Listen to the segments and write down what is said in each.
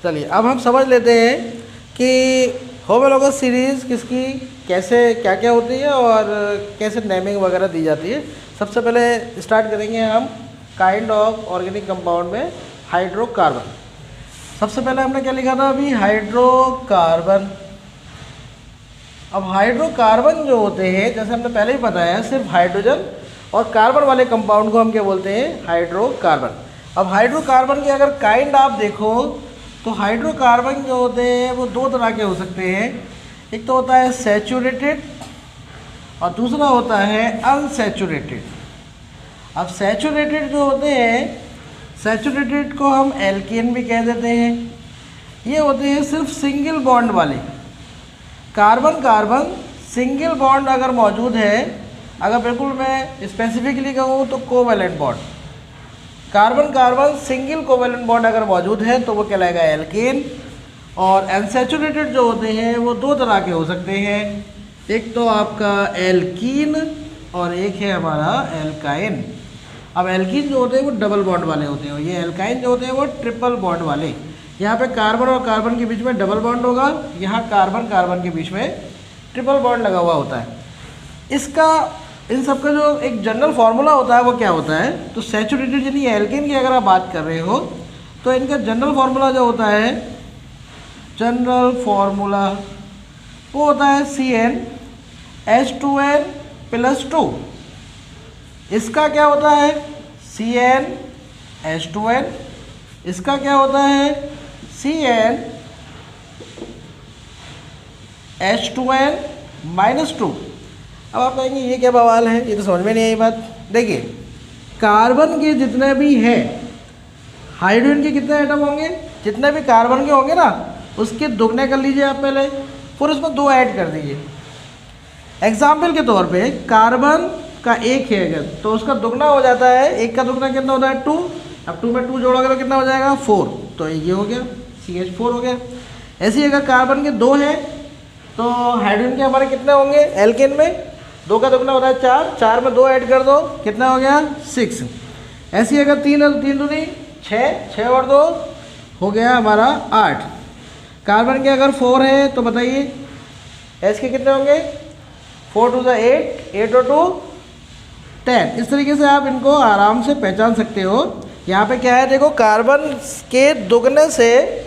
चलिए अब हम समझ लेते हैं कि होमोलॉगस सीरीज़ किसकी कैसे क्या क्या होती है और कैसे नेमिंग वगैरह दी जाती है। सबसे पहले स्टार्ट करेंगे हम काइंड ऑफ ऑर्गेनिक कंपाउंड में हाइड्रोकार्बन। सबसे पहले हमने क्या लिखा था अभी, हाइड्रोकार्बन। अब हाइड्रोकार्बन जो होते हैं, जैसे हमने पहले ही बताया, सिर्फ हाइड्रोजन और कार्बन वाले कंपाउंड को हम क्या बोलते हैं, हाइड्रोकार्बन। अब हाइड्रोकार्बन की अगर काइंड आप देखो तो हाइड्रोकार्बन जो होते हैं वो दो तरह के हो सकते हैं। एक तो होता है सैचुरेटेड और दूसरा होता है अनसैचुरेटेड। अब सैचुरेटेड जो होते हैं, सैचुरेटेड को हम एल्केन भी कह देते हैं। ये होते हैं सिर्फ सिंगल बॉन्ड वाले। कार्बन कार्बन सिंगल बॉन्ड अगर मौजूद है, अगर बिल्कुल मैं स्पेसिफिकली कहूँ तो covalent bond, carbon carbon single covalent bond अगर मौजूद है तो वो कहलाएगा एल्केन। और अनसैचुरेटेड जो होते हैं वो दो तरह के हो सकते हैं, एक तो आपका एल्कीन और एक है हमारा एल्काइन। अब एल्कीन जो होते हैं वो डबल बॉन्ड वाले होते हैं, ये एल्काइन जो होते हैं वो ट्रिपल बॉन्ड वाले। यहाँ पे कार्बन और कार्बन के बीच में डबल बॉन्ड होगा, यहाँ कार्बन कार्बन के बीच में ट्रिपल बॉन्ड लगा हुआ होता है। इसका इन सब का जो एक जनरल फार्मूला होता है वो क्या होता है, तो सैचुरेटेड यानी एल्केन की अगर आप बात कर रहे हो तो इनका जनरल फार्मूला जो होता है, जनरल फार्मूला वो होता है CnH2n+2। इसका क्या होता है CnH2n, इसका क्या होता है CnH2n-2। अब आप कहेंगे ये क्या बवाल है, ये तो समझ में नहीं आई बात। देखिए कार्बन के जितने भी हैं, हाइड्रोजन के कितने एटम होंगे, जितने भी कार्बन के होंगे ना उसके दुगने कर लीजिए आप पहले, फिर उसमें दो ऐड कर दीजिए। एग्जाम्पल के तौर पे कार्बन का एक है अगर तो उसका दुगना हो जाता है, एक का दुगना कितना होता है 2। अब 2 में 2 जोड़ोगे तो कितना हो जाएगा 4, तो ये हो गया CH4 हो गया। ऐसे ही अगर कार्बन के 2 हैं तो हाइड्रोजन के हमारे कितने होंगे, एल्केन में 2 का दुगना होता है 4, 4 में 2 ऐड कर दो कितना हो गया 6। ऐसे ही अगर 3 है तो 3 दूनी 6, 6 और 2 हो गया हमारा 8। कार्बन के अगर 4 है तो बताइए एच के कितने होंगे, 4 2 8, 8 और 2 10। इस तरीके से आप इनको आराम से पहचान सकते हो। यहाँ पे क्या है देखो, कार्बन के दुगने से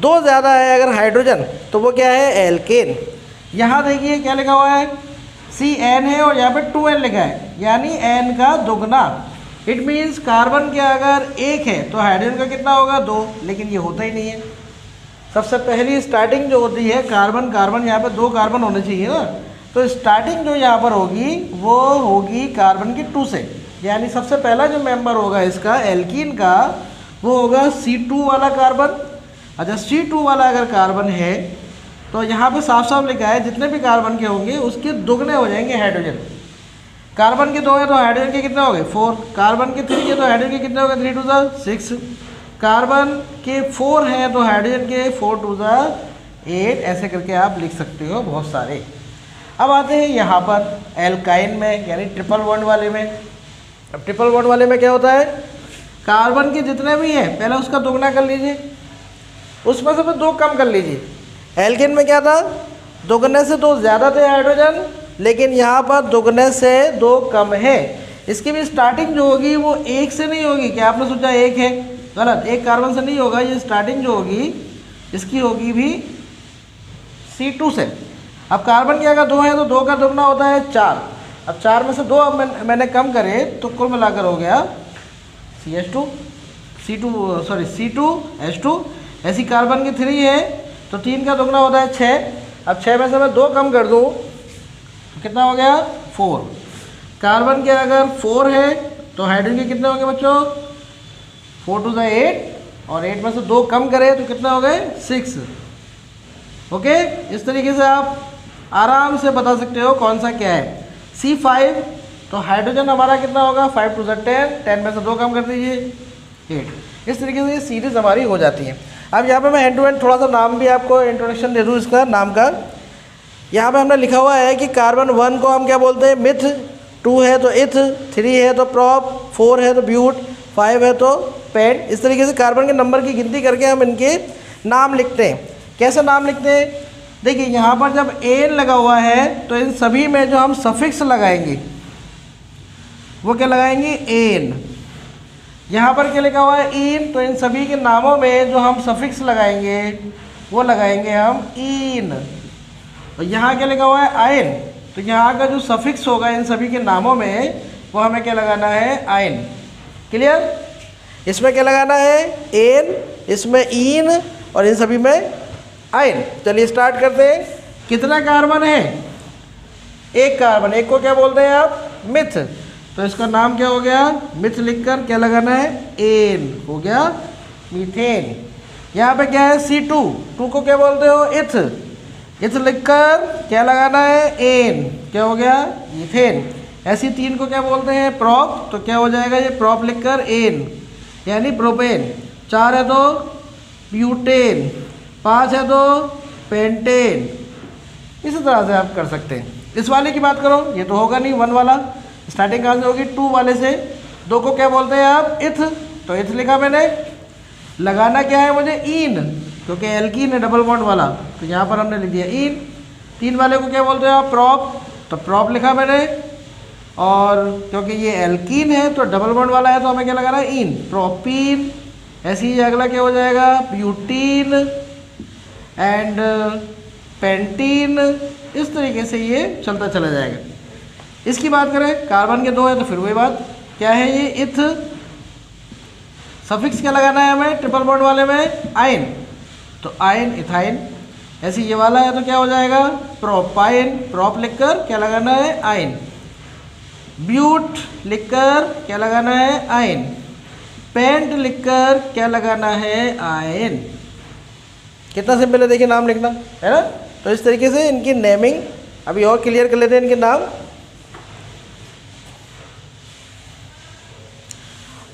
2 ज़्यादा है अगर हाइड्रोजन तो वो क्या है एल्केन। यहाँ देखिए क्या लिखा हुआ है Cn है और यहाँ पे 2n लिखा है, यानी n का दुगना। इट मीन्स कार्बन के अगर 1 है तो हाइड्रोजन का कितना होगा 2, लेकिन ये होता ही नहीं है। सबसे पहली स्टार्टिंग जो होती है कार्बन कार्बन, यहाँ पे 2 कार्बन होने चाहिए ना, तो स्टार्टिंग जो यहाँ पर होगी वो होगी कार्बन की 2 से, यानी सबसे पहला जो मेंबर होगा इसका एल्कीन का वो होगा C2 वाला कार्बन। अच्छा C2 वाला अगर कार्बन है तो यहाँ पे साफ साफ लिखा है जितने भी कार्बन के होंगे उसके दुगने हो जाएंगे हाइड्रोजन। कार्बन के 2 है तो हाइड्रोजन के कितने हो गए 4, कार्बन के 3 है तो हाइड्रोजन के कितने हो गए 3 2 6, कार्बन के 4 हैं तो हाइड्रोजन के 4 2 8। ऐसे करके आप लिख सकते हो बहुत सारे। अब आते हैं यहाँ पर एल्काइन में, यानी ट्रिपल बॉन्ड वाले में। अब ट्रिपल बॉन्ड वाले में क्या होता है, कार्बन के जितने भी हैं पहले उसका दुगना कर लीजिए, उसमें से 2 कम कर लीजिए। एल्केन में क्या था, दुगने से 2 ज़्यादा थे हाइड्रोजन, लेकिन यहाँ पर दुगने से 2 कम है। इसकी भी स्टार्टिंग जो होगी वो 1 से नहीं होगी। क्या आपने सोचा 1 है, गलत, 1 कार्बन से नहीं होगा। ये स्टार्टिंग जो होगी इसकी होगी भी C2 से। अब कार्बन के अगर 2 है तो 2 का दुगना होता है 4। अब 4 में से 2 मैंने कम करे तो कुल मिलाकर हो गया C2H2। ऐसी कार्बन के 3 है तो 3 का दुगना होता है 6। अब 6 में से मैं 2 कम कर दूँ तो कितना हो गया 4। कार्बन के अगर 4 है तो हाइड्रोजन के कितने होंगे बच्चों 4 2 8, और 8 में से 2 कम करें तो कितने हो गए 6। ओके, इस तरीके से आप आराम से बता सकते हो कौन सा क्या है। C5 तो हाइड्रोजन हमारा कितना होगा 5 2 10, 10 में से 2 कम कर दीजिए 8। इस तरीके से ये सीरीज़ हमारी हो जाती है। अब यहाँ पे मैं हैंड टू हैंड थोड़ा सा नाम भी आपको इंट्रोडक्शन दे दूँ इसका नाम का। यहाँ पे हमने लिखा हुआ है कि कार्बन 1 को हम क्या बोलते हैं मिथ, 2 है तो इथ, 3 है तो प्रॉप, 4 है तो ब्यूट, 5 है तो पेंट। इस तरीके से कार्बन के नंबर की गिनती करके हम इनके नाम लिखते हैं। कैसे नाम लिखते हैं? देखिए यहाँ पर जब एन लगा हुआ है तो इन सभी में जो हम सफिक्स लगाएंगे वो क्या लगाएंगे? एन। यहाँ पर क्या लिखा हुआ है? इन। तो इन सभी के नामों में जो हम सफिक्स लगाएंगे वो लगाएंगे हम इन। और यहाँ क्या लिखा हुआ है? आयन। तो यहाँ का जो सफिक्स होगा इन सभी के नामों में वो हमें क्या लगाना है? आयन। क्लियर? इसमें क्या लगाना है? एन, इसमें इन और इन सभी में आयन। चलिए स्टार्ट करते हैं। कितना कार्बन है? एक कार्बन। एक को क्या बोलते हैं आप? मिथ। तो इसका नाम क्या हो गया? मिथ लिखकर क्या लगाना है? एन। हो गया मीथेन। यहाँ पे क्या है? C2। टू को क्या बोलते हो? इथ। इथ लिखकर क्या लगाना है? एन। क्या हो गया? ईथेन। ऐसी तीन को क्या बोलते हैं? प्रॉप। तो क्या हो जाएगा? ये प्रॉप लिखकर एन यानी प्रोपेन। 4 है तो ब्यूटेन। 5 है तो पेंटेन। इसी तरह से आप कर सकते हैं। इस वाले की बात करो, ये तो होगा नहीं 1 वाला। स्टार्टिंग कहाँ से होगी? 2 वाले से। 2 को क्या बोलते हैं आप? इथ। तो इथ लिखा मैंने। लगाना क्या है मुझे? इन, क्योंकि एल्कीन है डबल बॉन्ड वाला, तो यहाँ पर हमने लिख दिया इन। 3 वाले को क्या बोलते हैं आप? प्रॉप। तो प्रॉप लिखा मैंने, और क्योंकि ये एल्कीन है तो डबल बॉन्ड वाला है तो हमें क्या लगाना है? इन। प्रोपीन। ऐसे ही अगला क्या हो जाएगा? Butene and pentene. इस तरीके से ये चलता चला जाएगा। इसकी बात करें, कार्बन के 2 है तो फिर वही बात। क्या है ये? इथ। सफिक्स क्या लगाना है हमें? ट्रिपल बॉन्ड वाले में आयन। तो आयन, इथाइन। ऐसे ये वाला है तो क्या हो जाएगा? प्रोपाइन। प्रॉप लिखकर क्या लगाना है? आयन। ब्यूट लिखकर क्या लगाना है? आयन। पेंट लिखकर क्या लगाना है? आयन। कितना सिंपल है देखिए नाम लिखना, है ना? तो इस तरीके से इनकी नेमिंग अभी और क्लियर कर लेते हैं इनके नाम।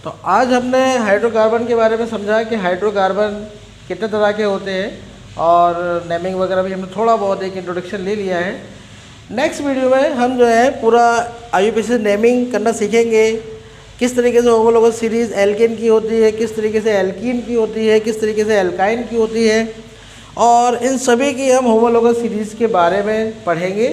तो आज हमने हाइड्रोकार्बन के बारे में समझा कि हाइड्रोकार्बन कितने तरह के होते हैं, और नेमिंग वगैरह भी हमने थोड़ा बहुत एक इंट्रोडक्शन ले लिया है। नेक्स्ट वीडियो में हम जो है पूरा IUPAC नेमिंग करना सीखेंगे। किस तरीके से होमोलोगस सीरीज़ एल्केन की होती है, किस तरीके से एल्कीन की होती है, किस तरीके से एल्काइन की होती है, और इन सभी की हम होमोलोगस सीरीज़ के बारे में पढ़ेंगे।